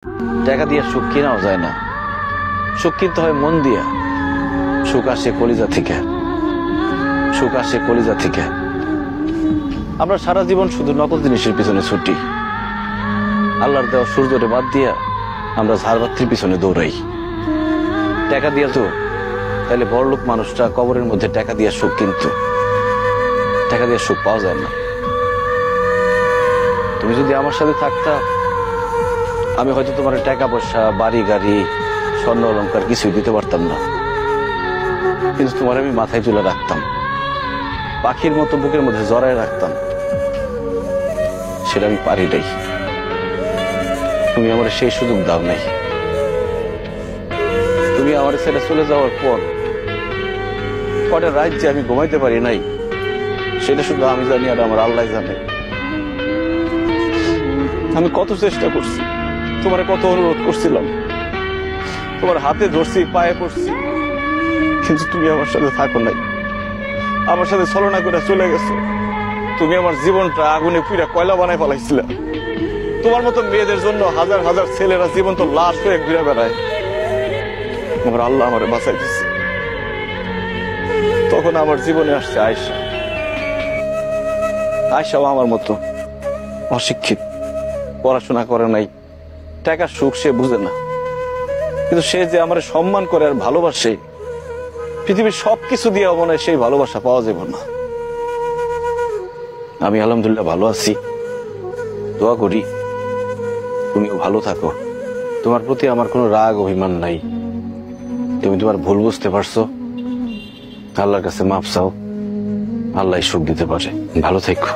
টাকা দিয়ে সুখ কেনাও যায় না, সুখ কিনতে হয় মন দিয়া। সুখ আসে কলিজা থেকে, সুখ আসে কলিজা থেকে। আমরা সারা জীবন শুধু নকল জিনিসের পিছনে ছুটি, আল্লাহর দেওয়া সূর্যরে বাদ দিয়া আমরা ঝাড়বাতির পিছনে দৌড়াই। টাকা দিয়া তো তাহলে বড়লোক মানুষটা কবরের মধ্যে টাকা দিয়া সুখ কিনতো, টাকা দিয়ে সুখ পাওয়া যায় না। তুমি যদি আমার সাথে থাকতা, আমি হয়তো তোমার টাকা পয়সা, বাড়ি গাড়ি, স্বর্ণ অলংকার কিছুই দিতে পারতাম না, কিন্তু তোমার আমি মাথায় তুলে রাখতাম, পাখির মতো বুকের মধ্যে জড়ায় রাখতাম। সেটা আমি পারি নাই, তুমি আমার সেই সুযোগ দাও নাই। তুমি আমার ছেড়ে চলে যাওয়ার পর কটা রাত যে আমি ঘুমাইতে পারি নাই, সেটা শুধু আমি জানি আর আমার আল্লাহ জানে। আমি কত চেষ্টা করছি, তোমার কত অনুরোধ করছিলাম, তোমার হাতে ধরছি, পায়ে পড়ছি, কিন্তু তুমি আমার সাথে থাকো নাই, আমার সাথে ছলনা করে চলে গেছো। তুমি আমার জীবনটা আগুনে পুরা কয়লা বানায় ফেলাইছিলা। তোমার মতো মেয়েদের জন্য হাজার হাজার ছেলেরা জীবন তো লাশ হয়ে ঘুরে বেড়ায়। আমার আল্লাহ আমারে বাঁচাই দিচ্ছে। তখন আমার জীবনে আসছে আয়েশা। আয়েশাও আমার মতো অশিক্ষিত, পড়াশোনা করে নাই, টাকার সুখ সে বুঝে না, কিন্তু সে যে আমার সম্মান করে আর ভালোবাসে, পৃথিবীর সবকিছু দিয়ে মনে হয় সেই ভালোবাসা পাওয়া যাবে না। আমি আলহামদুলিল্লাহ ভালো আছি, দোয়া করি তুমিও ভালো থাকো। তোমার প্রতি আমার কোনো রাগ অভিমান নাই, তুমি তোমার ভুল বুঝতে পারছো, আল্লাহর কাছে মাফ চাও, আল্লাহ সুখ দিতে পারে। ভালো থেকো।